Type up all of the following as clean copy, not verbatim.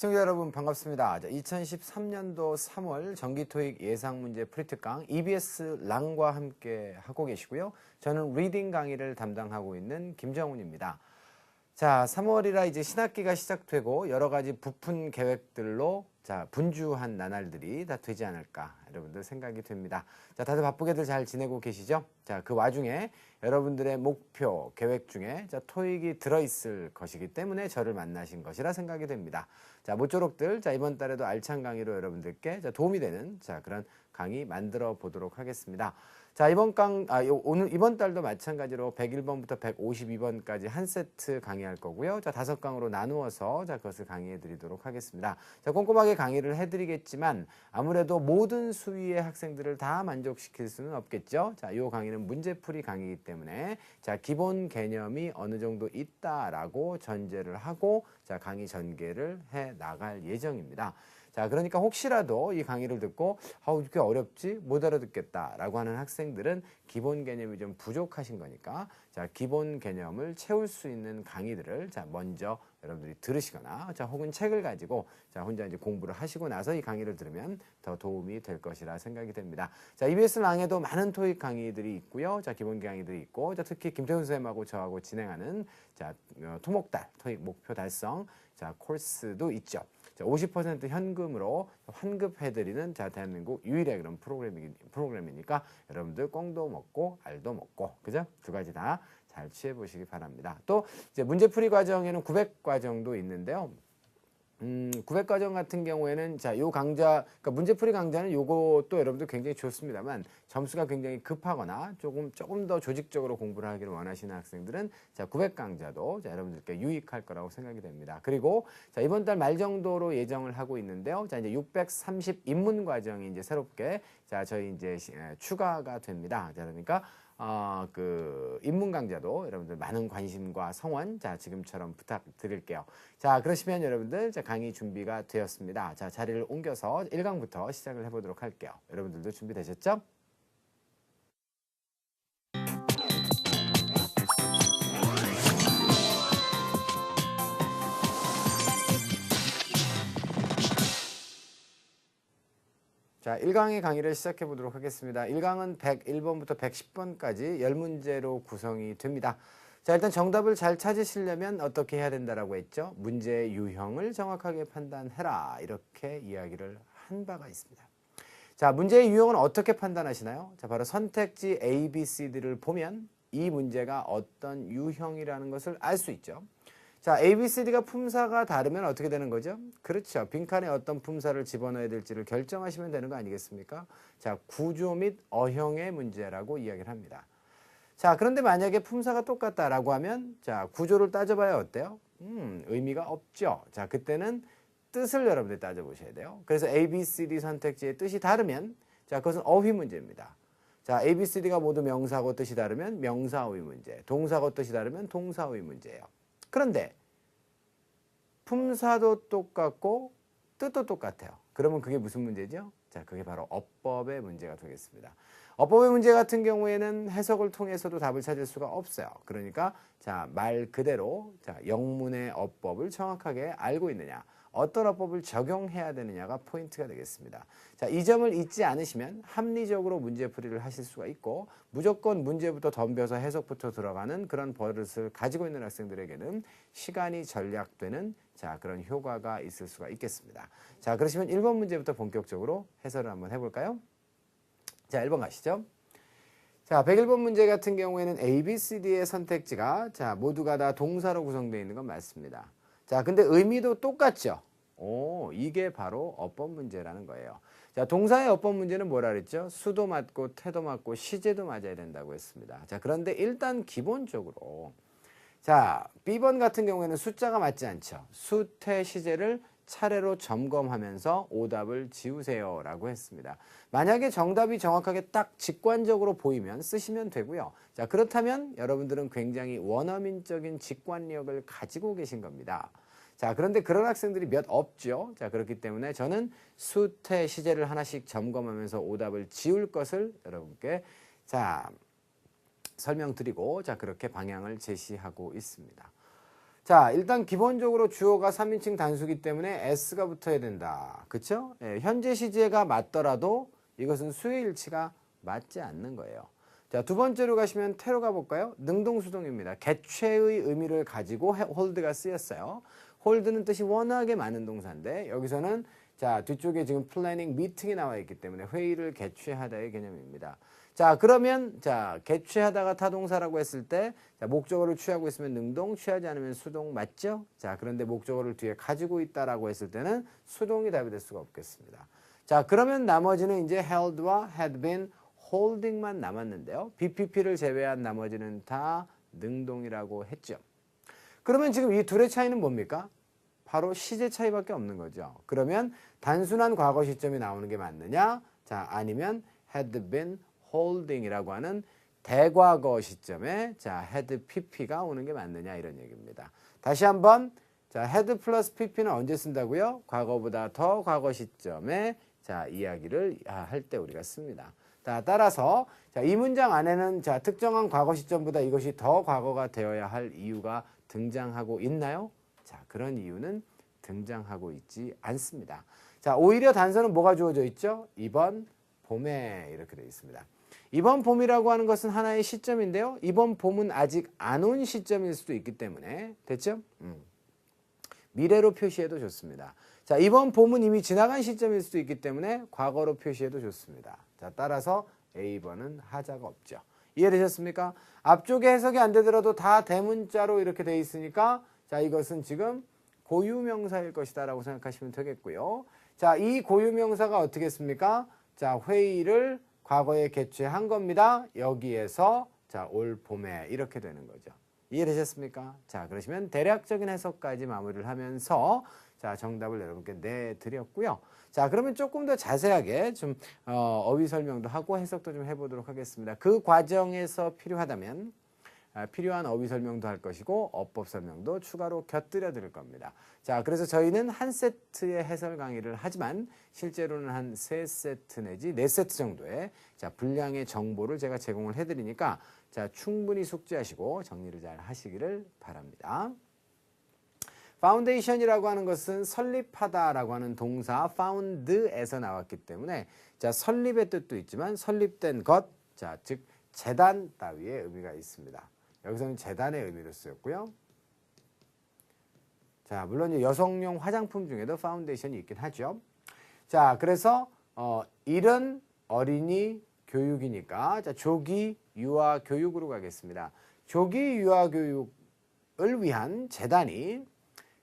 시청자 여러분 반갑습니다. 2013년도 3월 정기토익 예상문제 프리특강 EBS 랑과 함께 하고 계시고요. 저는 리딩 강의를 담당하고 있는 김정훈입니다. 자, 3월이라 이제 신학기가 시작되고 여러 가지 부푼 계획들로 분주한 나날들이 다 되지 않을까 여러분들 생각이 됩니다. 자, 다들 바쁘게들 잘 지내고 계시죠? 자, 그 와중에 여러분들의 목표, 계획 중에 토익이 들어있을 것이기 때문에 저를 만나신 것이라 생각이 됩니다. 자, 모쪼록들 이번 달에도 알찬 강의로 여러분들께 도움이 되는 그런 강의 만들어 보도록 하겠습니다. 자, 이번 달도 마찬가지로 101번부터 152번까지 한 세트 강의할 거고요. 자, 5강으로 나누어서 그것을 강의해 드리도록 하겠습니다. 자, 꼼꼼하게 강의를 해 드리겠지만 아무래도 모든 수위의 학생들을 다 만족시킬 수는 없겠죠. 자, 이 강의는 문제풀이 강의이기 때문에 기본 개념이 어느 정도 있다라고 전제를 하고 강의 전개를 해 나갈 예정입니다. 자, 그러니까 혹시라도 이 강의를 듣고 이렇게 어렵지? 못 알아듣겠다라고 하는 학생들은 기본 개념이 좀 부족하신 거니까 기본 개념을 채울 수 있는 강의들을 먼저 여러분들이 들으시거나 혹은 책을 가지고 혼자 이제 공부를 하시고 나서 이 강의를 들으면 더 도움이 될 것이라 생각이 됩니다. 자, EBS 랑에도 많은 토익 강의들이 있고요. 기본 강의들이 있고 특히 김태훈 선생님하고 저하고 진행하는 토목달 토익 목표 달성 코스도 있죠. 50% 현금으로 환급해드리는 대한민국 유일의 그런 프로그램이니까 여러분들 꽁도 먹고 알도 먹고 그죠? 두 가지 다 잘 취해보시기 바랍니다. 또 이제 문제풀이 과정에는 900과정도 있는데요. 900과정 같은 경우에는 요 강좌, 그러니까 문제풀이 강좌는 요것도 여러분들 굉장히 좋습니다만 점수가 굉장히 급하거나 조금 더 조직적으로 공부를 하기를 원하시는 학생들은 900강좌도 여러분들께 유익할 거라고 생각이 됩니다. 그리고 이번 달 말 정도로 예정을 하고 있는데요. 이제 630 입문 과정이 이제 새롭게 저희 이제 추가가 됩니다. 그러니까 그 입문 강좌도 여러분들 많은 관심과 성원 지금처럼 부탁드릴게요. 자, 그러시면 여러분들 강의 준비가 되었습니다. 자, 자리를 옮겨서 1강부터 시작을 해보도록 할게요. 여러분들도 준비되셨죠? 자, 1강의 강의를 시작해 보도록 하겠습니다. 1강은 101번부터 110번까지 10문제로 구성이 됩니다. 자, 일단 정답을 잘 찾으시려면 어떻게 해야 된다라고 했죠? 문제의 유형을 정확하게 판단해라. 이렇게 이야기를 한 바가 있습니다. 자, 문제의 유형은 어떻게 판단하시나요? 자, 바로 선택지 A, B, C, D를 보면 이 문제가 어떤 유형이라는 것을 알 수 있죠. 자, A, B, C, D가 품사가 다르면 어떻게 되는 거죠? 그렇죠. 빈칸에 어떤 품사를 집어넣어야 될지를 결정하시면 되는 거 아니겠습니까? 자, 구조 및 어형의 문제라고 이야기를 합니다. 자, 그런데 만약에 품사가 똑같다라고 하면 구조를 따져봐야 어때요? 의미가 없죠. 자, 그때는 뜻을 여러분들이 따져보셔야 돼요. 그래서 A, B, C, D 선택지의 뜻이 다르면 그것은 어휘 문제입니다. 자, A, B, C, D가 모두 명사고 뜻이 다르면 명사어휘 문제, 동사고 뜻이 다르면 동사어휘 문제예요. 그런데 품사도 똑같고 뜻도 똑같아요. 그러면 그게 무슨 문제죠? 자, 그게 바로 어법의 문제가 되겠습니다. 어법의 문제 같은 경우에는 해석을 통해서도 답을 찾을 수가 없어요. 그러니까 말 그대로 영문의 어법을 정확하게 알고 있느냐, 어떤 어법을 적용해야 되느냐가 포인트가 되겠습니다. 자, 이 점을 잊지 않으시면 합리적으로 문제풀이를 하실 수가 있고 무조건 문제부터 덤벼서 해석부터 들어가는 그런 버릇을 가지고 있는 학생들에게는 시간이 절약되는 그런 효과가 있을 수가 있겠습니다. 자, 그러시면 1번 문제부터 본격적으로 해설을 한번 해볼까요? 자, 1번 가시죠. 자, 101번 문제 같은 경우에는 A, B, C, D의 선택지가 모두가 다 동사로 구성되어 있는 건 맞습니다. 자, 근데 의미도 똑같죠? 이게 바로 어법 문제라는 거예요. 자, 동사의 어법 문제는 뭐라 그랬죠? 수도 맞고 태도 맞고 시제도 맞아야 된다고 했습니다. 자, 그런데 일단 기본적으로 B번 같은 경우에는 숫자가 맞지 않죠. 수, 태, 시제를 차례로 점검하면서 오답을 지우세요 라고 했습니다. 만약에 정답이 정확하게 딱 직관적으로 보이면 쓰시면 되고요. 자, 그렇다면 여러분들은 굉장히 원어민적인 직관력을 가지고 계신 겁니다. 자, 그런데 그런 학생들이 몇 없죠. 자, 그렇기 때문에 저는 수, 태, 시제를 하나씩 점검하면서 오답을 지울 것을 여러분께 설명드리고 그렇게 방향을 제시하고 있습니다. 자, 일단 기본적으로 주어가 3인칭 단수기 때문에 s가 붙어야 된다. 그쵸? 예, 현재 시제가 맞더라도 이것은 수요일치가 맞지 않는 거예요. 자, 두 번째로 가시면 태로 가볼까요? 능동수동입니다. 개최의 의미를 가지고 hold가 쓰였어요. hold는 뜻이 워낙에 많은 동사인데 여기서는 자, 뒤쪽에 지금 planning, meeting이 나와 있기 때문에 회의를 개최하다의 개념입니다. 자, 그러면 자, 개최하다가 타동사라고 했을 때 자, 목적어를 취하고 있으면 능동, 취하지 않으면 수동 맞죠? 자, 그런데 목적어를 뒤에 가지고 있다라고 했을 때는 수동이 답이 될 수가 없겠습니다. 자, 그러면 나머지는 이제 held와 had been, holding만 남았는데요. BPP를 제외한 나머지는 다 능동이라고 했죠. 그러면 지금 이 둘의 차이는 뭡니까? 바로 시제 차이밖에 없는 거죠. 그러면 단순한 과거 시점이 나오는 게 맞느냐? 자, 아니면 had been holding이라고 하는 대과거 시점에 자, had pp가 오는 게 맞느냐 이런 얘기입니다. 다시 한번 자, had 플러스 pp는 언제 쓴다고요? 과거보다 더 과거 시점에 자, 이야기를 할 때 우리가 씁니다. 자, 따라서 자, 이 문장 안에는 자, 특정한 과거 시점보다 이것이 더 과거가 되어야 할 이유가 등장하고 있나요? 자, 그런 이유는 등장하고 있지 않습니다. 자, 오히려 단서는 뭐가 주어져 있죠? 이번 봄에 이렇게 되어 있습니다. 이번 봄이라고 하는 것은 하나의 시점인데요. 이번 봄은 아직 안 온 시점일 수도 있기 때문에 됐죠? 미래로 표시해도 좋습니다. 자, 이번 봄은 이미 지나간 시점일 수도 있기 때문에 과거로 표시해도 좋습니다. 자, 따라서 A번은 하자가 없죠. 이해되셨습니까? 앞쪽에 해석이 안 되더라도 다 대문자로 이렇게 돼 있으니까 자, 이것은 지금 고유명사일 것이다 라고 생각하시면 되겠고요. 자, 이 고유명사가 어떻게 했습니까? 자, 회의를 과거에 개최한 겁니다. 여기에서 자, 올 봄에 이렇게 되는 거죠. 이해되셨습니까? 자, 그러시면 대략적인 해석까지 마무리를 하면서 자, 정답을 여러분께 내드렸고요. 자, 그러면 조금 더 자세하게 좀 어휘 설명도 하고 해석도 좀 해보도록 하겠습니다. 그 과정에서 필요하다면 필요한 어휘 설명도 할 것이고 어법 설명도 추가로 곁들여 드릴 겁니다. 자, 그래서 저희는 한 세트의 해설 강의를 하지만 실제로는 한 3세트 내지 4세트 정도의 자, 분량의 정보를 제가 제공을 해드리니까 자, 충분히 숙지하시고 정리를 잘 하시기를 바랍니다. 파운데이션이라고 하는 것은 설립하다라고 하는 동사 found에서 나왔기 때문에 자, 설립의 뜻도 있지만 설립된 것, 자, 즉 재단 따위의 의미가 있습니다. 여기서는 재단의 의미로 쓰였고요. 자, 물론 여성용 화장품 중에도 파운데이션이 있긴 하죠. 자, 그래서 이런 어린이 교육이니까 자, 조기 유아 교육으로 가겠습니다. 조기 유아 교육을 위한 재단이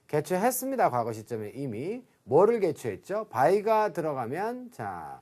개최했습니다. 과거 시점에 이미 뭐를 개최했죠? by가 들어가면 자,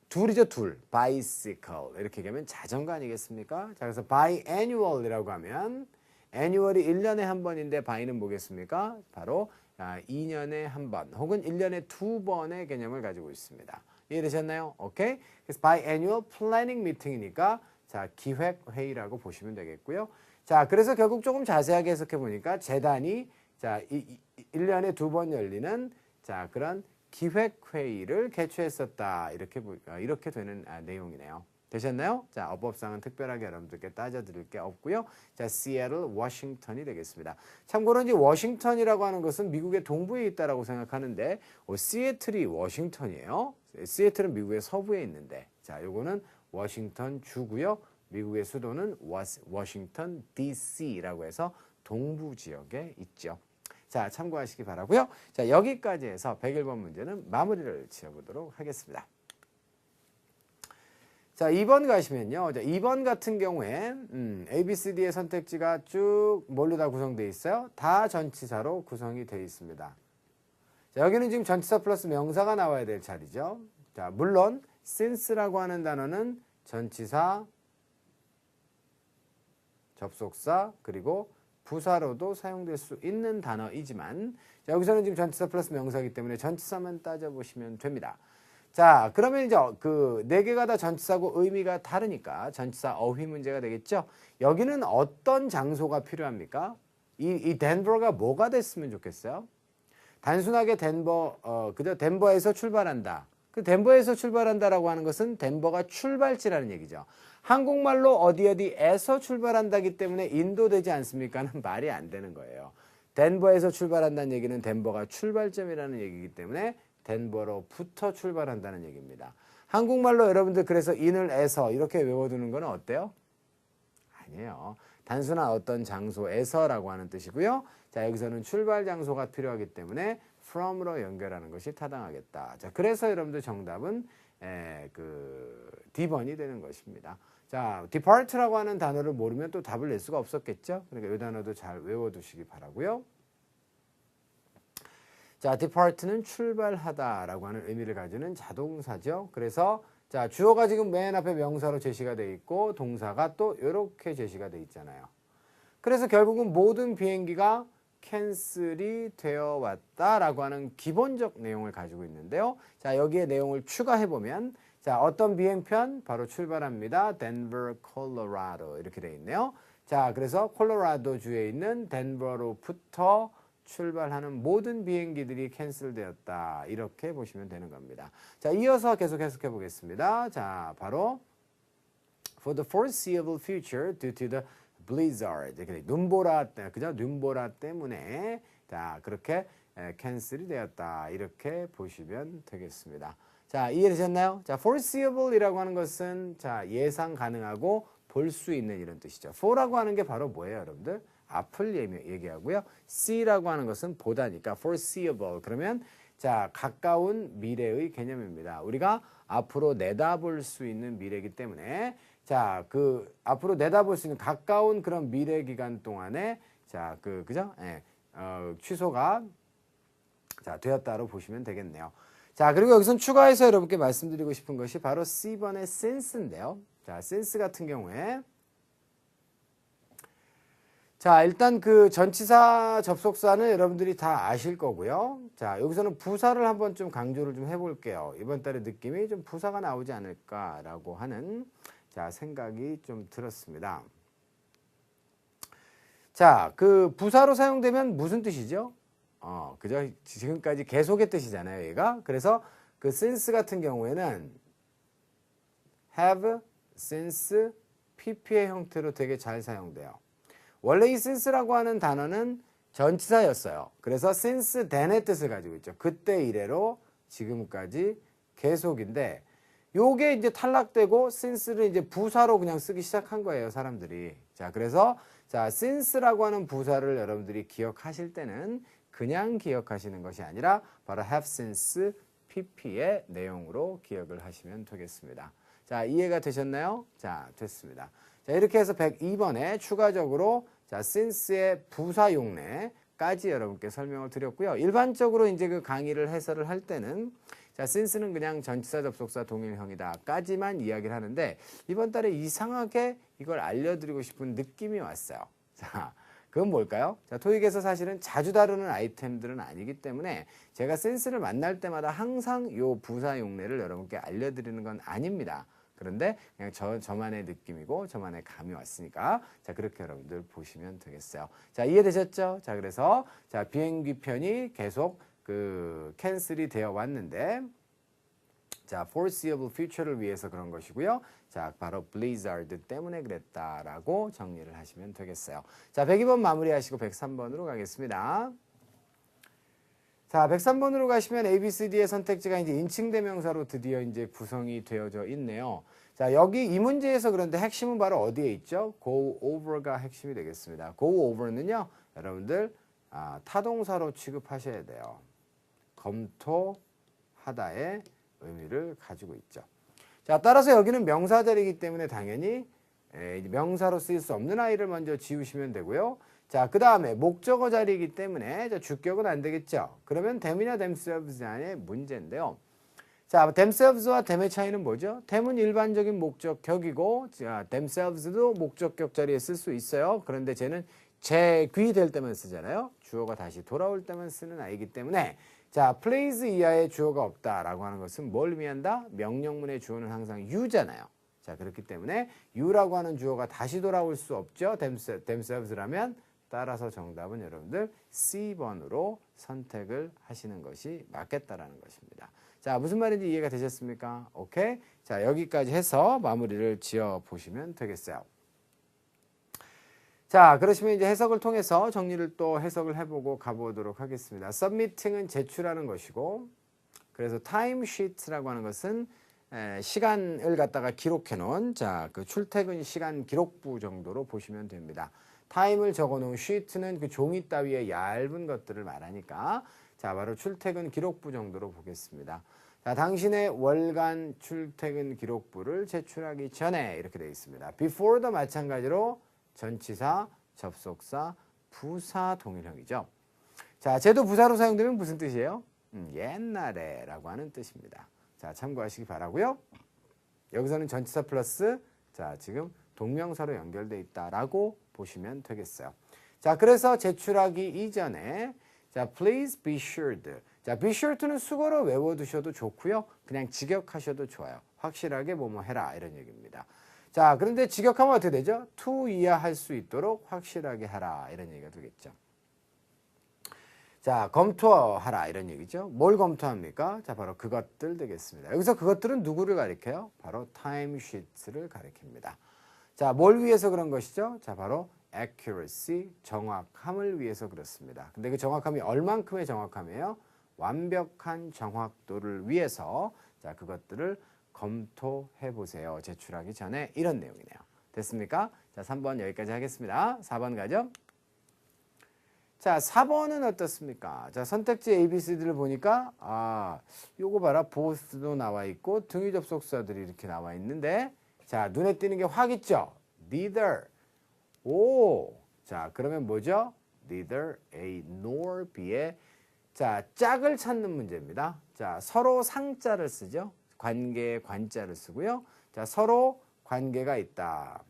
둘이죠, 둘. bicycle 이렇게 얘기하면 자전거 아니겠습니까? 자, 그래서 biannual이라고 하면 annual이 1년에 한 번인데 by는 뭐겠습니까? 바로 2년에 한 번 혹은 1년에 2번의 개념을 가지고 있습니다. 이해되셨나요? 오케이? 그래서 biannual planning meeting이니까 자, 기획 회의라고 보시면 되겠고요. 자, 그래서 결국 조금 자세하게 해석해 보니까 재단이 자, 1년에 2번 열리는 자, 그런 기획회의를 개최했었다. 이렇게 되는 내용이네요. 되셨나요? 자, 어법상은 특별하게 여러분들께 따져드릴 게 없고요. 자, 시애틀, 워싱턴이 되겠습니다. 참고로 이제 워싱턴이라고 하는 것은 미국의 동부에 있다라고 생각하는데 시애틀이 워싱턴이에요. 시애틀은 미국의 서부에 있는데 자, 요거는 워싱턴 주고요. 미국의 수도는 워싱턴 DC라고 해서 동부 지역에 있죠. 자, 참고하시기 바라고요. 자, 여기까지 해서 101번 문제는 마무리를 지어보도록 하겠습니다. 자, 2번 가시면요. 자, 2번 같은 경우에 A, B, C, D의 선택지가 쭉 뭘로 다 구성되어 있어요? 다 전치사로 구성이 되어 있습니다. 자, 여기는 지금 전치사 플러스 명사가 나와야 될 자리죠. 자, 물론 since라고 하는 단어는 전치사, 접속사, 그리고 부사로도 사용될 수 있는 단어이지만 자, 여기서는 지금 전치사 플러스 명사이기 때문에 전치사만 따져보시면 됩니다. 자, 그러면 이제 그 4개가 다 전치사고 의미가 다르니까 전치사 어휘 문제가 되겠죠. 여기는 어떤 장소가 필요합니까? 이 덴버가 뭐가 됐으면 좋겠어요? 단순하게 그저 덴버에서 출발한다. 그 덴버에서 출발한다라고 하는 것은 덴버가 출발지라는 얘기죠. 한국말로 어디에서 출발한다기 때문에 인도되지 않습니까는 말이 안 되는 거예요. 덴버에서 출발한다는 얘기는 덴버가 출발점이라는 얘기이기 때문에 덴버로부터 출발한다는 얘기입니다. 한국말로 여러분들 그래서 in을 에서 이렇게 외워두는 건 어때요? 아니에요. 단순한 어떤 장소에서라고 하는 뜻이고요. 자, 여기서는 출발 장소가 필요하기 때문에 from으로 연결하는 것이 타당하겠다. 자, 그래서 여러분들 정답은 D번이 되는 것입니다. 자, depart라고 하는 단어를 모르면 또 답을 낼 수가 없었겠죠. 그러니까 이 단어도 잘 외워두시기 바라고요. 자, depart는 출발하다라고 하는 의미를 가지는 자동사죠. 그래서 자, 주어가 지금 맨 앞에 명사로 제시가 돼 있고 동사가 또 이렇게 제시가 돼 있잖아요. 그래서 결국은 모든 비행기가 캔슬이 되어 왔다라고 하는 기본적 내용을 가지고 있는데요. 자, 여기에 내용을 추가해 보면 자, 어떤 비행편? 바로 출발합니다. 덴버, 콜로라도 이렇게 돼 있네요. 자, 그래서 콜로라도 주에 있는 덴버로부터 출발하는 모든 비행기들이 캔슬되었다. 이렇게 보시면 되는 겁니다. 자, 이어서 계속 해석해 보겠습니다. 자, 바로 for the foreseeable future due to the blizzard. 눈보라, 그죠? 눈보라 때문에 자, 그렇게 캔슬이 되었다. 이렇게 보시면 되겠습니다. 자, 이해되셨나요? 자, foreseeable이라고 하는 것은 자, 예상 가능하고 볼 수 있는 이런 뜻이죠. for라고 하는 게 바로 뭐예요, 여러분들? 앞을 얘기하고요. see라고 하는 것은 보다니까 foreseeable. 그러면 자, 가까운 미래의 개념입니다. 우리가 앞으로 내다볼 수 있는 미래이기 때문에 자, 그 앞으로 내다볼 수 있는 가까운 그런 미래 기간 동안에 자, 그죠? 예. 취소가 자, 되었다로 보시면 되겠네요. 자, 그리고 여기서 추가해서 여러분께 말씀드리고 싶은 것이 바로 C번의 since인데요. 자, since 같은 경우에 자, 일단 그 전치사 접속사는 여러분들이 다 아실 거고요. 자, 여기서는 부사를 한번 좀 강조를 좀 해볼게요. 이번 달의 느낌이 좀 부사가 나오지 않을까라고 하는 자, 생각이 좀 들었습니다. 자, 그 부사로 사용되면 무슨 뜻이죠? 그죠? 지금까지 계속의 뜻이잖아요, 얘가. 그래서 그 since 같은 경우에는 have, since, pp의 형태로 되게 잘 사용돼요. 원래 이 since라고 하는 단어는 전치사였어요. 그래서 since then의 뜻을 가지고 있죠. 그때 이래로 지금까지 계속인데 요게 이제 탈락되고 since를 이제 부사로 그냥 쓰기 시작한 거예요, 사람들이. 자, 그래서 자, since라고 하는 부사를 여러분들이 기억하실 때는 그냥 기억하시는 것이 아니라 바로 have since pp의 내용으로 기억을 하시면 되겠습니다. 자, 이해가 되셨나요? 자, 됐습니다. 자, 이렇게 해서 102번에 추가적으로 자, since의 부사 용례까지 여러분께 설명을 드렸고요. 일반적으로 이제 그 강의를 해설을 할 때는 자, since는 그냥 전치사 접속사 동일형이다까지만 이야기를 하는데 이번 달에 이상하게 이걸 알려드리고 싶은 느낌이 왔어요. 자, 그건 뭘까요? 자, 토익에서 사실은 자주 다루는 아이템들은 아니기 때문에 제가 since를 만날 때마다 항상 요 부사 용례를 여러분께 알려드리는 건 아닙니다. 그런데 그냥 저만의 느낌이고 저만의 감이 왔으니까 자, 그렇게 여러분들 보시면 되겠어요. 자, 이해되셨죠? 자, 그래서 자, 비행기 편이 계속 그 캔슬이 되어 왔는데 자, foreseeable future를 위해서 그런 것이고요. 자, 바로 blizzard 때문에 그랬다라고 정리를 하시면 되겠어요. 자, 102번 마무리하시고 103번으로 가겠습니다. 자, 103번으로 가시면 A, B, C, D의 선택지가 이제 인칭대명사로 드디어 이제 구성이 되어져 있네요. 자, 여기 이 문제에서 그런데 핵심은 바로 어디에 있죠? go over가 핵심이 되겠습니다. go over는요, 여러분들 타동사로 취급하셔야 돼요. 검토하다의 의미를 가지고 있죠. 자, 따라서 여기는 명사 자리이기 때문에 당연히 명사로 쓰일 수 없는 아이를 먼저 지우시면 되고요. 자, 그 다음에 목적어 자리이기 때문에 주격은 안 되겠죠. 그러면 them이나 themselves 안에 문제인데요. 자, themselves와 them의 차이는 뭐죠? them은 일반적인 목적격이고 자, themselves도 목적격 자리에 쓸 수 있어요. 그런데 쟤는 재귀될 때만 쓰잖아요. 주어가 다시 돌아올 때만 쓰는 아이기 때문에 자, plays 이하의 주어가 없다라고 하는 것은 뭘 의미한다? 명령문의 주어는 항상 you잖아요. 자, 그렇기 때문에 you라고 하는 주어가 다시 돌아올 수 없죠. themselves라면 따라서 정답은 여러분들 C번으로 선택을 하시는 것이 맞겠다라는 것입니다. 자, 무슨 말인지 이해가 되셨습니까? 오케이. 자, 여기까지 해서 마무리를 지어 보시면 되겠어요. 자, 그러시면 이제 해석을 통해서 정리를 또 해석을 해보고 가보도록 하겠습니다. submitting은 제출하는 것이고, 그래서 timesheet라고 하는 것은 시간을 갖다가 기록해 놓은 자, 그 출퇴근 시간 기록부 정도로 보시면 됩니다. 타임을 적어 놓은 sheet는 그 종이 따위의 얇은 것들을 말하니까 자, 바로 출퇴근 기록부 정도로 보겠습니다. 자, 당신의 월간 출퇴근 기록부를 제출하기 전에 이렇게 되어 있습니다. before도 마찬가지로 전치사, 접속사, 부사 동일형이죠. 자, 쟤도 부사로 사용되면 무슨 뜻이에요? 옛날에 라고 하는 뜻입니다. 자, 참고하시기 바라고요. 여기서는 전치사 플러스 자, 지금 동명사로 연결되어 있다라고 보시면 되겠어요. 자, 그래서 제출하기 이전에 자, please be sure. 자, be sure to는 수거로 외워두셔도 좋고요. 그냥 직역하셔도 좋아요. 확실하게 뭐뭐 해라 이런 얘기입니다. 자, 그런데 직역하면 어떻게 되죠? to 이하할 수 있도록 확실하게 하라 이런 얘기가 되겠죠. 자, 검토하라 이런 얘기죠. 뭘 검토합니까? 자, 바로 그것들 되겠습니다. 여기서 그것들은 누구를 가리켜요? 바로 timesheet를 가리킵니다. 자, 뭘 위해서 그런 것이죠? 자, 바로 accuracy, 정확함을 위해서 그렇습니다. 근데 그 정확함이 얼만큼의 정확함이에요? 완벽한 정확도를 위해서 자, 그것들을 검토해 보세요. 제출하기 전에 이런 내용이네요. 됐습니까? 자, 3번 여기까지 하겠습니다. 4번 가죠. 자, 4번은 어떻습니까? 자, 선택지 A, B, C들을 보니까 요거 봐라. both도 나와 있고 등위 접속사들이 이렇게 나와 있는데 자, 눈에 띄는 게 확 있죠? neither. 오. 자, 그러면 뭐죠? neither A nor B의 자, 짝을 찾는 문제입니다. 자, 서로 상자를 쓰죠. 관계의 관자를 쓰고요. 자, 서로 관계가 있다.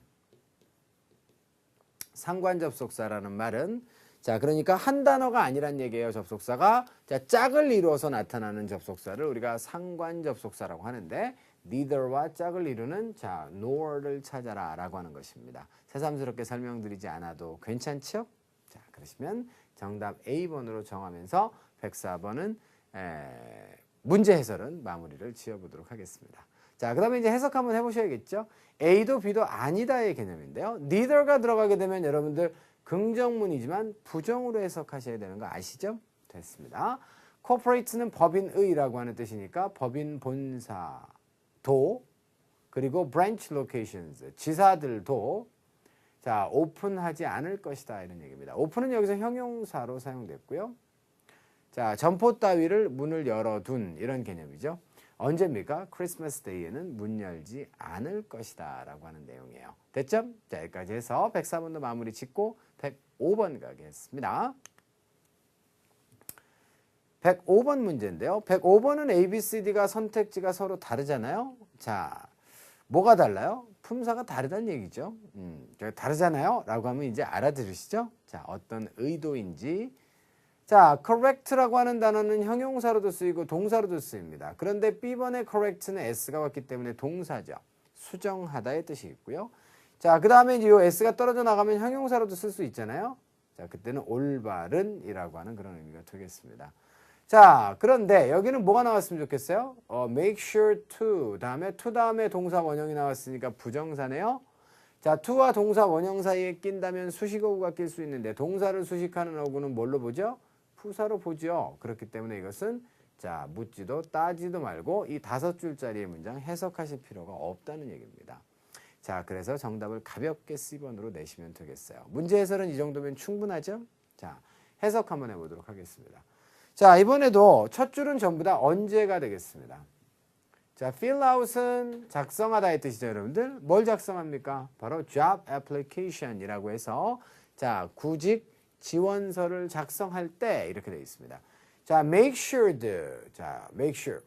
상관 접속사라는 말은 자, 그러니까 한 단어가 아니란 얘기예요. 접속사가 자, 짝을 이루어서 나타나는 접속사를 우리가 상관 접속사라고 하는데 neither와 짝을 이루는 자, nor를 찾아라라고 하는 것입니다. 새삼스럽게 설명드리지 않아도 괜찮죠? 자, 그러시면 정답 A번으로 정하면서 104번은 문제 해설은 마무리를 지어보도록 하겠습니다. 자, 그 다음에 이제 해석 한번 해보셔야겠죠? A도 B도 아니다의 개념인데요. neither가 들어가게 되면 여러분들 긍정문이지만 부정으로 해석하셔야 되는 거 아시죠? 됐습니다. corporate는 법인의라고 하는 뜻이니까 법인 본사도 그리고 branch locations, 지사들도 자, 오픈하지 않을 것이다 이런 얘기입니다. 오픈은 여기서 형용사로 사용됐고요. 자, 점포 따위를 문을 열어둔 이런 개념이죠. 언제입니까? 크리스마스 데이에는 문 열지 않을 것이다 라고 하는 내용이에요. 됐죠? 자, 여기까지 해서 104번도 마무리 짓고 105번 가겠습니다. 105번 문제인데요. 105번은 A, B, C, D가 선택지가 서로 다르잖아요. 자, 뭐가 달라요? 품사가 다르다는 얘기죠. 다르잖아요 라고 하면 이제 알아들으시죠? 자, 어떤 의도인지. 자, correct라고 하는 단어는 형용사로도 쓰이고 동사로도 쓰입니다. 그런데 B번의 correct는 S가 왔기 때문에 동사죠. 수정하다의 뜻이 있고요. 자, 그 다음에 이제 요 S가 떨어져 나가면 형용사로도 쓸 수 있잖아요. 자, 그때는 올바른이라고 하는 그런 의미가 되겠습니다. 자, 그런데 여기는 뭐가 나왔으면 좋겠어요? make sure to 다음에 to 다음에 동사 원형이 나왔으니까 부정사네요. 자, to와 동사 원형 사이에 낀다면 수식어구가 낄 수 있는데 동사를 수식하는 어구는 뭘로 보죠? 부사로 보죠. 그렇기 때문에 이것은 자, 묻지도 따지도 말고 이 5줄짜리의 문장 해석하실 필요가 없다는 얘기입니다. 자, 그래서 정답을 가볍게 C번으로 내시면 되겠어요. 문제 해설은 이 정도면 충분하죠? 자, 해석 한번 해보도록 하겠습니다. 자, 이번에도 첫 줄은 전부 다 언제가 되겠습니다. 자, fill out은 작성하다의 뜻이죠, 여러분들. 뭘 작성합니까? 바로 job application이라고 해서 자, 구직 지원서를 작성할 때 이렇게 되어 있습니다. 자, make sure. 자, make sure.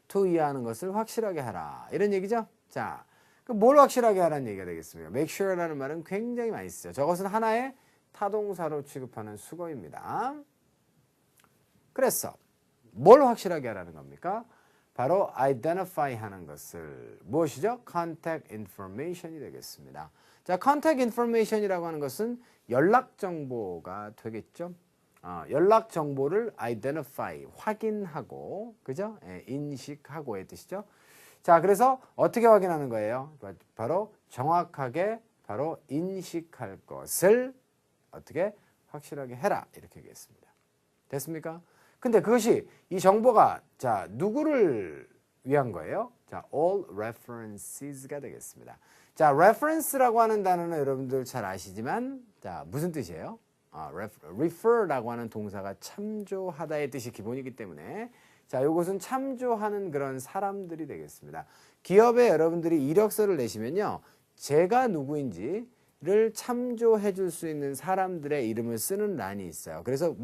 to 이하하는 것을 확실하게 하라. 이런 얘기죠? 자, 그럼 뭘 확실하게 하라는 얘기가 되겠습니까? make sure라는 말은 굉장히 많이 쓰죠. 저것은 하나의 타동사로 취급하는 수거입니다. 그래서 뭘 확실하게 하라는 겁니까? 바로 identify 하는 것을 무엇이죠? contact information이 되겠습니다. 자, contact information이라고 하는 것은 연락 정보가 되겠죠. 연락 정보를 identify, 확인하고, 그죠? 예, 인식하고의 뜻이죠. 자, 그래서 어떻게 확인하는 거예요? 바로 정확하게 바로 인식할 것을 어떻게 확실하게 해라. 이렇게 얘기했습니다. 됐습니까? 근데 그것이 이 정보가 자, 누구를 위한 거예요? 자, all references가 되겠습니다. 자, reference라고 하는 단어는 여러분들 잘 아시지만 자, 무슨 뜻이에요? refer라고 하는 동사가 참조하다의 뜻이 기본이기 때문에 자, 요것은 참조하는 그런 사람들이 되겠습니다. 기업에 여러분들이 이력서를 내시면요. 제가 누구인지를 참조해 줄 수 있는 사람들의 이름을 쓰는 란이 있어요. 그래서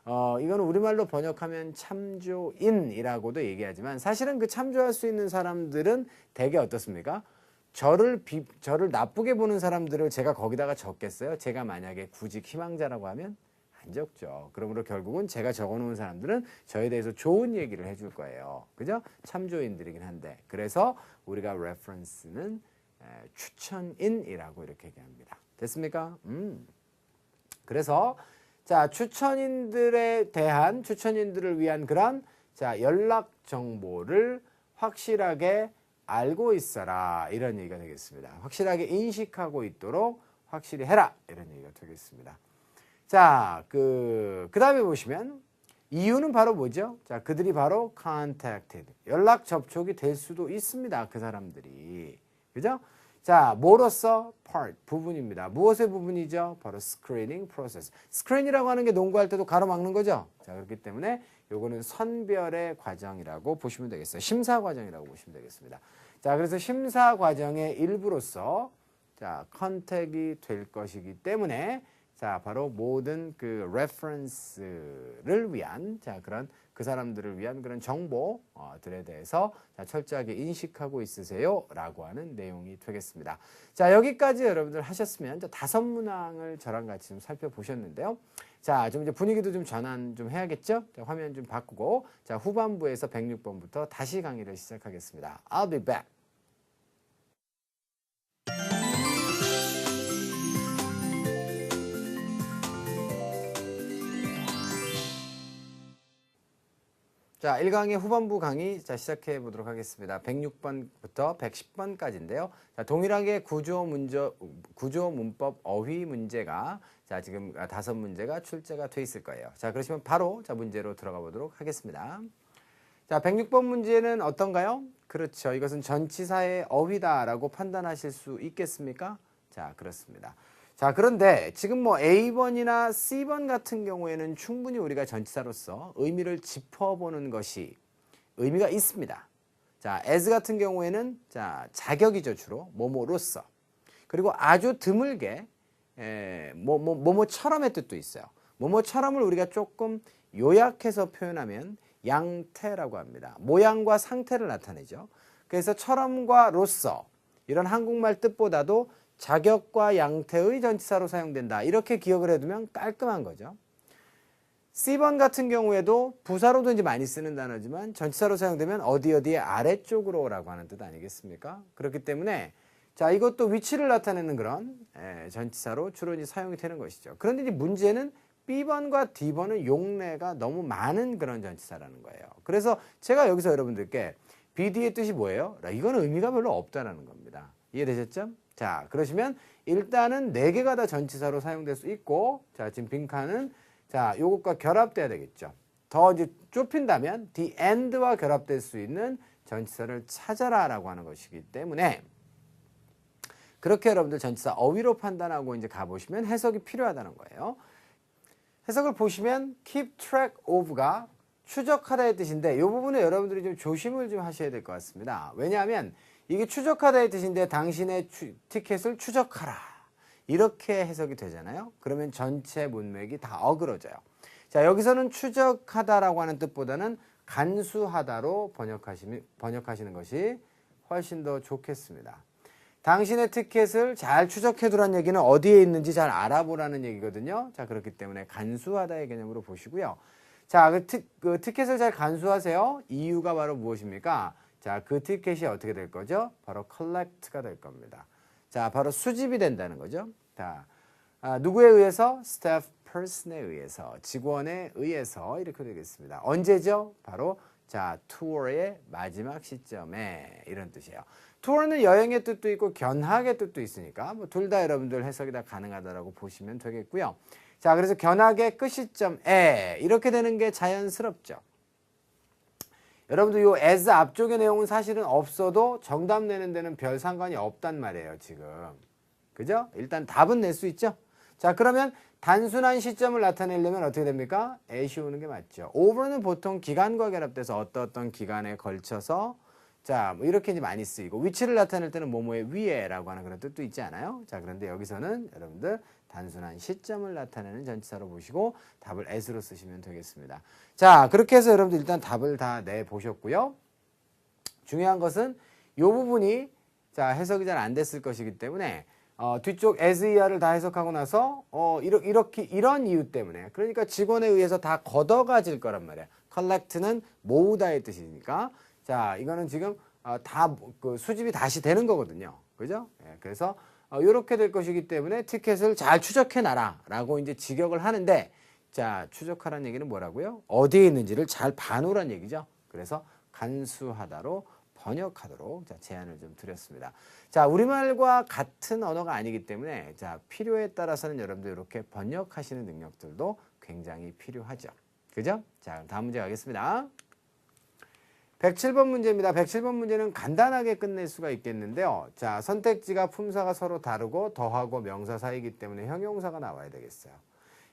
이거는 우리말로 번역하면 참조인이라고도 얘기하지만 사실은 그 참조할 수 있는 사람들은 대개 어떻습니까? 저를 나쁘게 보는 사람들을 제가 거기다가 적겠어요? 제가 만약에 구직 희망자라고 하면 안 적죠. 그러므로 결국은 제가 적어놓은 사람들은 저에 대해서 좋은 얘기를 해줄 거예요. 그죠? 참조인들이긴 한데. 그래서 우리가 reference는 추천인이라고 이렇게 얘기합니다. 됐습니까? 그래서 자, 추천인들을 위한 그런 자, 연락 정보를 확실하게 알고 있어라. 이런 얘기가 되겠습니다. 확실하게 인식하고 있도록 확실히 해라. 이런 얘기가 되겠습니다. 자, 그 다음에 보시면 이유는 바로 뭐죠? 자, 그들이 바로 contacted. 연락 접촉이 될 수도 있습니다. 그 사람들이. 그죠? 자, 뭐로써? part, 부분입니다. 무엇의 부분이죠? 바로 screening process. screen이라고 하는 게 농구할 때도 가로막는 거죠? 자, 그렇기 때문에 요거는 선별의 과정이라고 보시면 되겠어요. 심사 과정이라고 보시면 되겠습니다. 자, 그래서 심사 과정의 일부로서 자, 컨택이 될 것이기 때문에 자, 바로 모든 그 reference를 위한 자, 그런 그 사람들을 위한 그런 정보들에 대해서 자, 철저하게 인식하고 있으세요 라고 하는 내용이 되겠습니다. 자, 여기까지 여러분들 하셨으면 5문항을 저랑 같이 좀 살펴보셨는데요. 자, 좀 이제 분위기도 좀 전환 좀 해야겠죠? 자, 화면 좀 바꾸고 자, 후반부에서 106번부터 다시 강의를 시작하겠습니다. I'll be back. 자, 1강의 후반부 강의 자, 시작해 보도록 하겠습니다. 106번부터 110번까지인데요. 자, 동일하게 구조 문법 어휘 문제가 자, 지금 5문제가 출제가 돼 있을 거예요. 자, 그러시면 바로 자, 문제로 들어가 보도록 하겠습니다. 자, 106번 문제는 어떤가요? 그렇죠. 이것은 전치사의 어휘다라고 판단하실 수 있겠습니까? 자, 그렇습니다. 자, 그런데 지금 A번이나 C번 같은 경우에는 충분히 우리가 전치사로서 의미를 짚어보는 것이 의미가 있습니다. 자, as 같은 경우에는 자, 자격이죠, 주로. 뭐뭐로서. 그리고 아주 드물게 뭐뭐처럼의 뜻도 있어요. 뭐뭐처럼을 우리가 조금 요약해서 표현하면 양태라고 합니다. 모양과 상태를 나타내죠. 그래서 처럼과 로서 이런 한국말 뜻보다도 자격과 양태의 전치사로 사용된다. 이렇게 기억을 해두면 깔끔한 거죠. C번 같은 경우에도 부사로도 이제 많이 쓰는 단어지만 전치사로 사용되면 어디의 아래쪽으로라고 하는 뜻 아니겠습니까? 그렇기 때문에 자, 이것도 위치를 나타내는 그런 전치사로 주로 이제 사용이 되는 것이죠. 그런데 이제 문제는 B번과 D번은 용례가 너무 많은 그런 전치사라는 거예요. 그래서 제가 여기서 여러분들께 BD의 뜻이 뭐예요? 이거는 의미가 별로 없다라는 겁니다. 이해되셨죠? 자, 그러시면 일단은 4개가 다 전치사로 사용될 수 있고, 자, 지금 빈칸은 자, 요것과 결합돼야 되겠죠. 더 이제 좁힌다면 the and와 결합될 수 있는 전치사를 찾아라라고 하는 것이기 때문에 그렇게 여러분들 전치사 어휘로 판단하고 이제 가보시면 해석이 필요하다는 거예요. 해석을 보시면 keep track of가 추적하다의 뜻인데 이 부분에 여러분들이 좀 조심을 좀 하셔야 될 것 같습니다. 왜냐하면 이게 추적하다의 뜻인데 당신의 티켓을 추적하라. 이렇게 해석이 되잖아요. 그러면 전체 문맥이 다 어그러져요. 자, 여기서는 추적하다라고 하는 뜻보다는 간수하다로 번역하시는 것이 훨씬 더 좋겠습니다. 당신의 티켓을 잘 추적해두라는 얘기는 어디에 있는지 잘 알아보라는 얘기거든요. 자, 그렇기 때문에 간수하다의 개념으로 보시고요. 자, 그 티켓을 잘 간수하세요. 이유가 바로 무엇입니까? 자, 그 티켓이 어떻게 될 거죠? 바로 collect가 될 겁니다. 자, 바로 수집이 된다는 거죠. 자, 누구에 의해서? staff person에 의해서, 직원에 의해서 이렇게 되겠습니다. 언제죠? 바로 자, 투어의 마지막 시점에 이런 뜻이에요. 투어는 여행의 뜻도 있고 견학의 뜻도 있으니까 뭐 둘 다 여러분들 해석이 다 가능하다라고 보시면 되겠고요. 자, 그래서 견학의 끝 시점에 이렇게 되는 게 자연스럽죠. 여러분들 요 as 앞쪽의 내용은 사실은 없어도 정답 내는 데는 별 상관이 없단 말이에요, 지금. 그죠? 일단 답은 낼 수 있죠? 자, 그러면 단순한 시점을 나타내려면 어떻게 됩니까? at이 오는 게 맞죠. over는 보통 기간과 결합돼서 어떤 기간에 걸쳐서 자, 뭐 이렇게 이제 많이 쓰이고 위치를 나타낼 때는 뭐뭐의 위에라고 하는 그런 뜻도 있지 않아요? 자, 그런데 여기서는 여러분들 단순한 시점을 나타내는 전치사로 보시고 답을 as로 쓰시면 되겠습니다. 자, 그렇게 해서 여러분들 일단 답을 다 내보셨고요. 중요한 것은 이 부분이 자, 해석이 잘 안 됐을 것이기 때문에 뒤쪽 as 이하를 다 해석하고 나서 이런 이유 때문에 그러니까 직원에 의해서 다 걷어가질 거란 말이야. collect는 모으다의 뜻이니까 자, 이거는 지금 다 그 수집이 다시 되는 거거든요. 그죠? 예, 그래서 이렇게 될 것이기 때문에 티켓을 잘 추적해 놔라 라고 이제 직역을 하는데 자, 추적하라는 얘기는 뭐라고요? 어디에 있는지를 잘 봐놓으란 얘기죠. 그래서 간수하다로 번역하도록 자, 제안을 좀 드렸습니다. 자, 우리말과 같은 언어가 아니기 때문에 자, 필요에 따라서는 여러분들 이렇게 번역하시는 능력들도 굉장히 필요하죠. 그죠? 자, 그럼 다음 문제 가겠습니다. 107번 문제입니다. 107번 문제는 간단하게 끝낼 수가 있겠는데요. 자, 선택지가 품사가 서로 다르고 더하고 명사 사이이기 때문에 형용사가 나와야 되겠어요.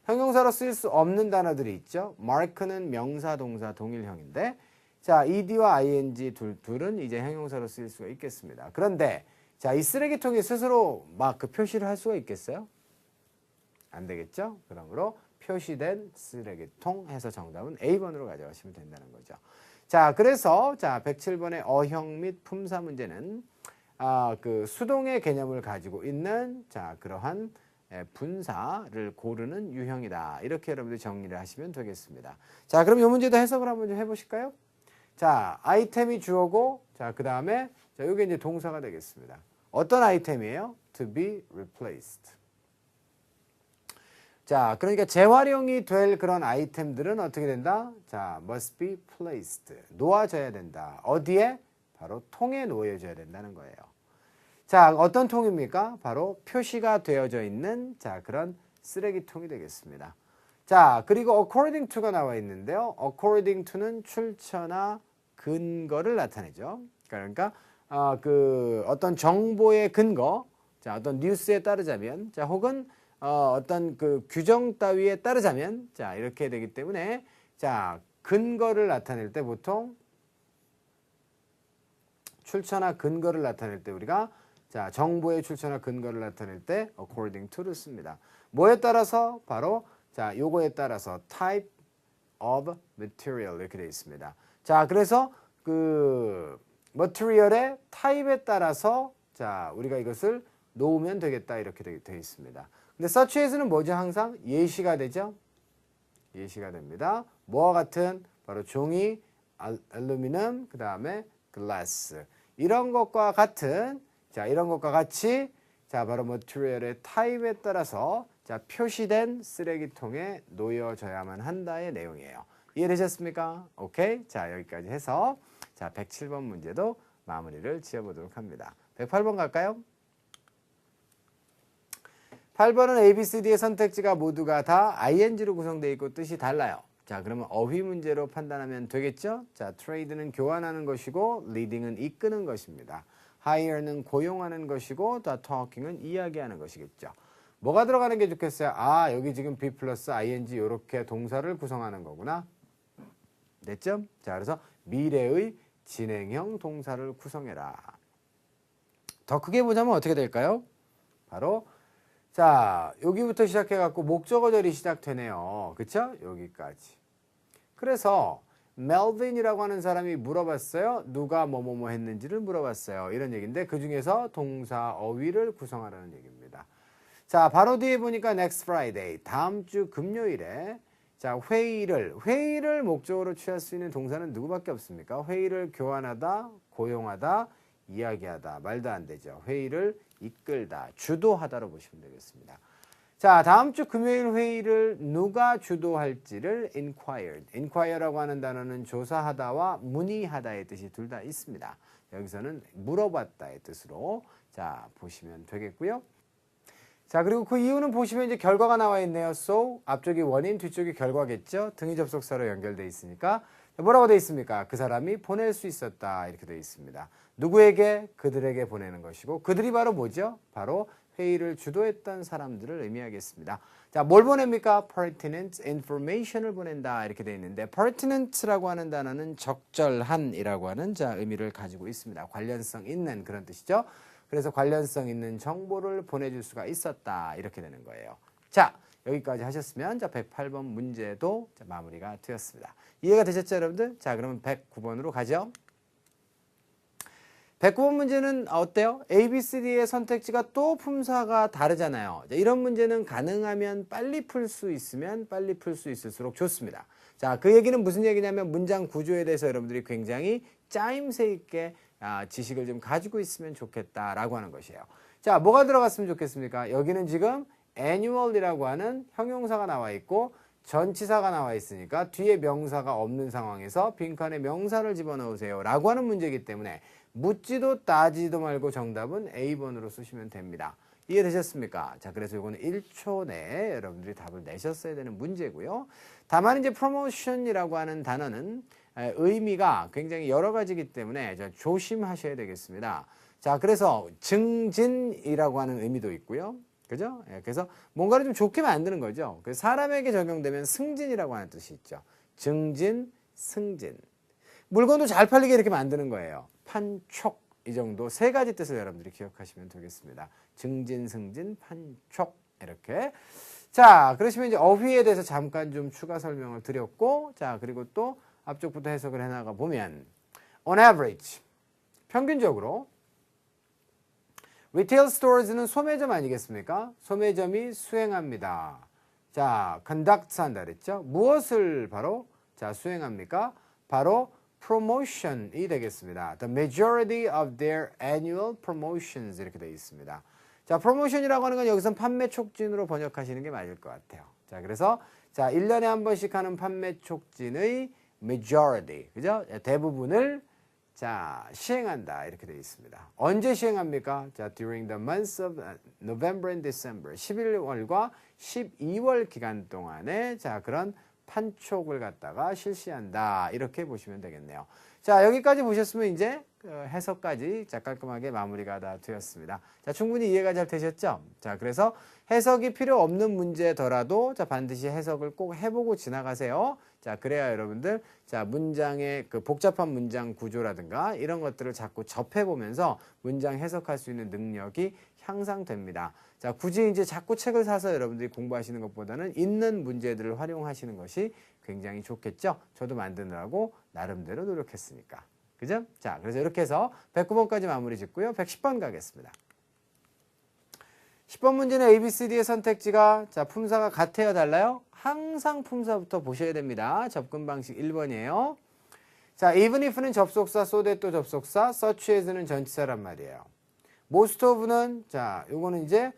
형용사로 쓸 수 없는 단어들이 있죠. mark는 명사, 동사, 동일형인데 자, ed와 ing 둘은 이제 형용사로 쓸 수가 있겠습니다. 그런데 자, 이 쓰레기통이 스스로 막 그 표시를 할 수가 있겠어요? 안 되겠죠? 그러므로 표시된 쓰레기통 해서 정답은 A번으로 가져가시면 된다는 거죠. 자, 그래서 자, 107번의 어형 및 품사 문제는 그 수동의 개념을 가지고 있는 자, 그러한 분사를 고르는 유형이다. 이렇게 여러분들 정리를 하시면 되겠습니다. 자, 그럼 이 문제도 해석을 한번 좀 해보실까요? 자, 아이템이 주어고 자, 그 다음에 자, 이게 이제 동사가 되겠습니다. 어떤 아이템이에요? To be replaced. 자, 그러니까 재활용이 될 그런 아이템들은 어떻게 된다? 자, must be placed. 놓아져야 된다. 어디에? 바로 통에 놓여져야 된다는 거예요. 자, 어떤 통입니까? 바로 표시가 되어져 있는 자, 그런 쓰레기통이 되겠습니다. 자, 그리고 according to가 나와 있는데요. according to는 출처나 근거를 나타내죠. 그러니까 그 어떤 정보의 근거, 자, 어떤 뉴스에 따르자면, 자, 혹은 어떤 그 규정 따위에 따르자면 자, 이렇게 되기 때문에 자, 근거를 나타낼 때 보통 출처나 근거를 나타낼 때 우리가 자, 정보의 출처나 근거를 나타낼 때 according to를 씁니다. 뭐에 따라서? 바로 자, 요거에 따라서 type of material 이렇게 되어 있습니다. 자, 그래서 그 material의 타입에 따라서 자, 우리가 이것을 놓으면 되겠다 이렇게 되어 있습니다. 근데 such as는 뭐죠? 항상 예시가 되죠? 예시가 됩니다. 뭐와 같은? 바로 종이, 알루미늄, 그 다음에 glass. 이런 것과 같은, 자, 이런 것과 같이, 자, 바로 material의 타입에 따라서, 자, 표시된 쓰레기통에 놓여져야만 한다의 내용이에요. 이해되셨습니까? 오케이. 자, 여기까지 해서, 자, 107번 문제도 마무리를 지어보도록 합니다. 108번 갈까요? 8번은 A, B, C, D의 선택지가 모두가 다 ing로 구성되어 있고 뜻이 달라요. 자, 그러면 어휘 문제로 판단하면 되겠죠? 자, trade는 교환하는 것이고 leading은 이끄는 것입니다. hire는 고용하는 것이고 더 talking은 이야기하는 것이겠죠. 뭐가 들어가는 게 좋겠어요? 아, 여기 지금 be 플러스 ing 이렇게 동사를 구성하는 거구나. 됐죠? 자, 그래서 미래의 진행형 동사를 구성해라. 더 크게 보자면 어떻게 될까요? 바로 자, 여기부터 시작해갖고 목적어절이 시작되네요. 그쵸? 여기까지. 그래서 멜빈이라고 하는 사람이 물어봤어요. 누가 뭐뭐뭐 했는지를 물어봤어요. 이런 얘기인데 그 중에서 동사 어휘를 구성하라는 얘기입니다. 자, 바로 뒤에 보니까 next Friday, 다음 주 금요일에 자, 회의를 목적으로 취할 수 있는 동사는 누구밖에 없습니까? 회의를 교환하다, 고용하다, 이야기하다. 말도 안 되죠. 회의를 이끌다, 주도하다로 보시면 되겠습니다. 자, 다음 주 금요일 회의를 누가 주도할지를 inquired. inquire라고 하는 단어는 조사하다와 문의하다의 뜻이 둘 다 있습니다. 여기서는 물어봤다의 뜻으로 자, 보시면 되겠고요. 자, 그리고 그 이유는 보시면 이제 결과가 나와 있네요. So, 앞쪽이 원인, 뒤쪽이 결과겠죠. 등위 접속사로 연결되어 있으니까 뭐라고 되어 있습니까? 그 사람이 보낼 수 있었다 이렇게 되어 있습니다. 누구에게? 그들에게 보내는 것이고 그들이 바로 뭐죠? 바로 회의를 주도했던 사람들을 의미하겠습니다. 자, 뭘 보냅니까? pertinent information을 보낸다 이렇게 되어 있는데 pertinent라고 하는 단어는 적절한이라고 하는 자 의미를 가지고 있습니다. 관련성 있는 그런 뜻이죠. 그래서 관련성 있는 정보를 보내줄 수가 있었다 이렇게 되는 거예요. 자, 여기까지 하셨으면 자 108번 문제도 자, 마무리가 되었습니다. 이해가 되셨죠, 여러분들? 자, 그러면 109번으로 가죠. 109번 문제는 어때요? A, B, C, D의 선택지가 또 품사가 다르잖아요. 자, 이런 문제는 가능하면 빨리 풀 수 있으면 빨리 풀 수 있을수록 좋습니다. 자, 그 얘기는 무슨 얘기냐면 문장 구조에 대해서 여러분들이 굉장히 짜임새 있게 지식을 좀 가지고 있으면 좋겠다라고 하는 것이에요. 자, 뭐가 들어갔으면 좋겠습니까? 여기는 지금 annual이라고 하는 형용사가 나와 있고 전치사가 나와 있으니까 뒤에 명사가 없는 상황에서 빈칸에 명사를 집어넣으세요 라고 하는 문제이기 때문에 묻지도 따지도 말고 정답은 A번으로 쓰시면 됩니다. 이해되셨습니까? 자, 그래서 이거는 1초 내에 여러분들이 답을 내셨어야 되는 문제고요. 다만 이제 promotion이라고 하는 단어는 의미가 굉장히 여러 가지이기 때문에 조심하셔야 되겠습니다. 자, 그래서 증진이라고 하는 의미도 있고요. 그죠? 그래서 뭔가를 좀 좋게 만드는 거죠. 그래서 사람에게 적용되면 승진이라고 하는 뜻이 있죠. 증진, 승진. 물건도 잘 팔리게 이렇게 만드는 거예요. 판촉. 이 정도 세 가지 뜻을 여러분들이 기억하시면 되겠습니다. 증진, 승진, 판촉. 이렇게. 자, 그러시면 이제 어휘에 대해서 잠깐 좀 추가 설명을 드렸고, 자, 그리고 또 앞쪽부터 해석을 해나가 보면, on average. 평균적으로. Retail stores는 소매점 아니겠습니까? 소매점이 수행합니다. 자, conduct 한다 그랬죠? 무엇을 바로 자 수행합니까? 바로 promotion이 되겠습니다. The majority of their annual promotions 이렇게 되어 있습니다. 자, promotion이라고 하는 건 여기선 판매 촉진으로 번역하시는 게 맞을 것 같아요. 자, 그래서 자 1년에 한 번씩 하는 판매 촉진의 majority, 그죠? 대부분을 자, 시행한다. 이렇게 되어 있습니다. 언제 시행합니까? 자, during the months of November and December. 11월과 12월 기간 동안에 자, 그런 판촉을 갖다가 실시한다. 이렇게 보시면 되겠네요. 자, 여기까지 보셨으면 이제 해석까지 자, 깔끔하게 마무리가 다 되었습니다. 자, 충분히 이해가 잘 되셨죠? 자, 그래서 해석이 필요 없는 문제더라도 자, 반드시 해석을 꼭 해보고 지나가세요. 자, 그래야 여러분들 자, 문장의 그 복잡한 문장 구조라든가 이런 것들을 자꾸 접해보면서 문장 해석할 수 있는 능력이 향상됩니다. 자, 굳이 이제 자꾸 책을 사서 여러분들이 공부하시는 것보다는 있는 문제들을 활용하시는 것이 굉장히 좋겠죠? 저도 만드느라고 나름대로 노력했으니까. 그죠? 자, 그래서 이렇게 해서 109번까지 마무리 짓고요. 110번 가겠습니다. 10번 문제는 A, B, C, D의 선택지가 자, 품사가 같아요, 달라요? 항상 품사부터 보셔야 됩니다. 접근 방식 1번이에요. 자, even if는 접속사, so that 또 접속사, such as는 전치사란 말이에요. most of는 자, 요거는 이제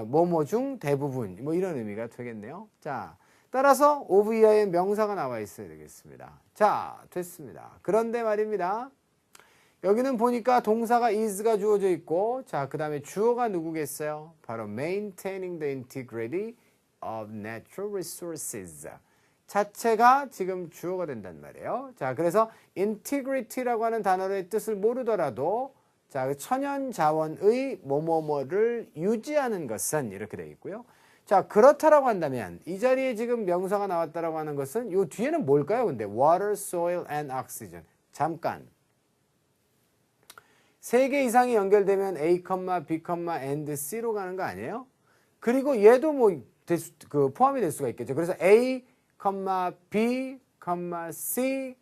뭐뭐 중 대부분 뭐 이런 의미가 되겠네요. 자, 따라서 of 이하의 명사가 나와 있어야 되겠습니다. 자, 됐습니다. 그런데 말입니다. 여기는 보니까 동사가 is가 주어져 있고 자, 그 다음에 주어가 누구겠어요? 바로 maintaining the integrity of natural resources. 자체가 지금 주어가 된단 말이에요. 자, 그래서 integrity라고 하는 단어의 뜻을 모르더라도 자, 천연 자원의 뭐뭐뭐를 유지하는 것은 이렇게 되어 있고요. 자, 그렇다라고 한다면 이 자리에 지금 명사가 나왔다라고 하는 것은 이 뒤에는 뭘까요? 근데 water, soil, and oxygen. 잠깐. 3개 이상이 연결되면 A, B, and C로 가는 거 아니에요? 그리고 얘도 뭐 포함이 될 수가 있겠죠. 그래서 A, B, C,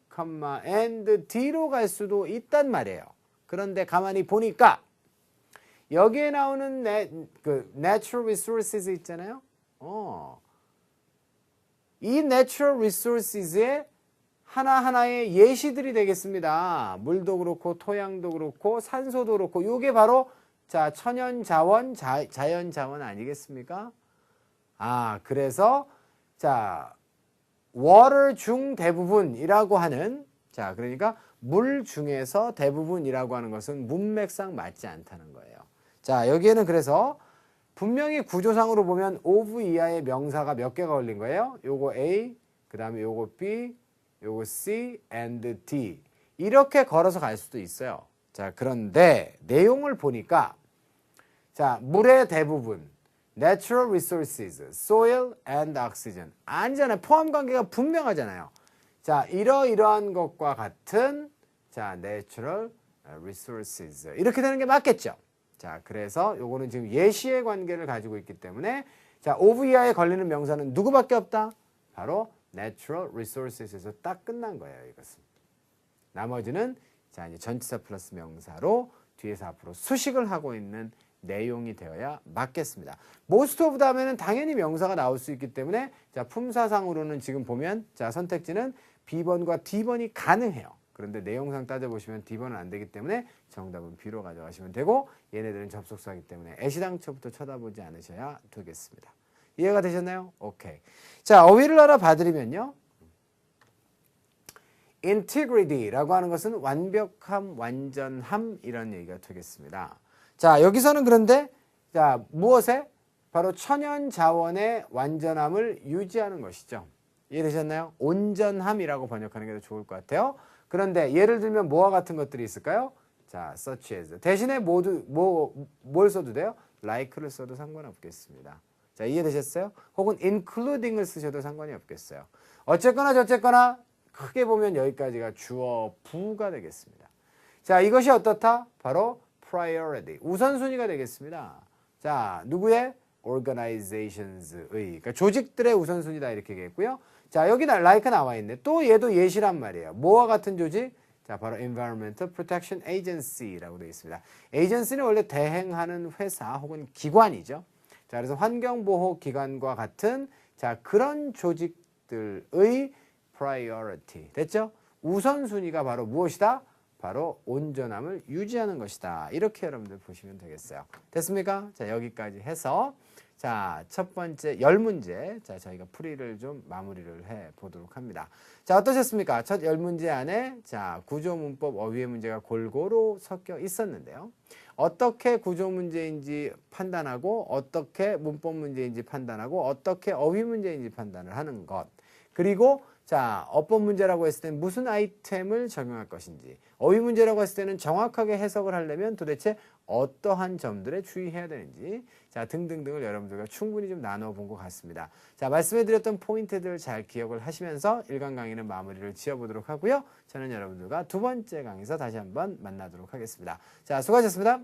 and D로 갈 수도 있단 말이에요. 그런데 가만히 보니까 여기에 나오는 natural resources 있잖아요. 이 natural resources의 하나하나의 예시들이 되겠습니다. 물도 그렇고 토양도 그렇고 산소도 그렇고 이게 바로 자 천연 자원, 자연 자원 아니겠습니까? 그래서 자, water 중 대부분이라고 하는 자, 그러니까 물 중에서 대부분이라고 하는 것은 문맥상 맞지 않다는 거예요. 자, 여기에는 그래서 분명히 구조상으로 보면 of 이하의 명사가 몇 개가 걸린 거예요? 요거 A, 그 다음에 요거 B, 요거 C, and D. 이렇게 걸어서 갈 수도 있어요. 자, 그런데 내용을 보니까 자, 물의 대부분, natural resources, soil and oxygen. 아니잖아요. 포함 관계가 분명하잖아요. 자, 이러이러한 것과 같은 자, natural resources. 이렇게 되는 게 맞겠죠. 자, 그래서 요거는 지금 예시의 관계를 가지고 있기 때문에 자, of 이하에 걸리는 명사는 누구밖에 없다? 바로 natural resources에서 딱 끝난 거예요, 이것은. 나머지는 자, 이제 전치사 플러스 명사로 뒤에서 앞으로 수식을 하고 있는 내용이 되어야 맞겠습니다. most of 다음에는 당연히 명사가 나올 수 있기 때문에 자, 품사상으로는 지금 보면 자, 선택지는 B번과 D번이 가능해요. 그런데 내용상 따져보시면 D번은 안 되기 때문에 정답은 B로 가져가시면 되고 얘네들은 접속사이기 때문에 애시당초부터 쳐다보지 않으셔야 되겠습니다. 이해가 되셨나요? 오케이. 자, 어휘를 알아봐드리면요. integrity라고 하는 것은 완벽함, 완전함 이런 얘기가 되겠습니다. 자, 여기서는 그런데 자, 무엇에? 바로 천연 자원의 완전함을 유지하는 것이죠. 이해되셨나요? 온전함이라고 번역하는 게 더 좋을 것 같아요. 그런데 예를 들면 뭐와 같은 것들이 있을까요? 자, such as. 대신에 뭘 써도 돼요? like를 써도 상관없겠습니다. 자, 이해되셨어요? 혹은 including을 쓰셔도 상관이 없겠어요. 어쨌거나 저쨌거나 크게 보면 여기까지가 주어 부가 되겠습니다. 자, 이것이 어떻다? 바로 priority, 우선순위가 되겠습니다. 자, 누구의? organisations의, 그러니까 조직들의 우선순위다 이렇게 얘기했고요. 자, 여기 like 나와 있네. 또 얘도 예시란 말이에요. 뭐와 같은 조직? 자, 바로 Environmental Protection Agency라고 되어 있습니다. agency는 원래 대행하는 회사 혹은 기관이죠. 자, 그래서 환경보호기관과 같은 자, 그런 조직들의 priority. 됐죠? 우선순위가 바로 무엇이다? 바로 온전함을 유지하는 것이다. 이렇게 여러분들 보시면 되겠어요. 됐습니까? 자, 여기까지 해서 자, 첫 번째 10문제 자, 저희가 풀이를 좀 마무리를 해 보도록 합니다. 자, 어떠셨습니까? 첫 10문제 안에 자, 구조 문법 어휘의 문제가 골고루 섞여 있었는데요. 어떻게 구조 문제인지 판단하고 어떻게 문법 문제인지 판단하고 어떻게 어휘 문제인지 판단을 하는 것. 그리고 자, 어법 문제라고 했을 때는 무슨 아이템을 적용할 것인지, 어휘 문제라고 했을 때는 정확하게 해석을 하려면 도대체 어떠한 점들에 주의해야 되는지, 자, 등등등을 여러분들과 충분히 좀 나눠본 것 같습니다. 자, 말씀해드렸던 포인트들 잘 기억을 하시면서 1강 강의는 마무리를 지어보도록 하고요. 저는 여러분들과 두 번째 강의에서 다시 한번 만나도록 하겠습니다. 자, 수고하셨습니다.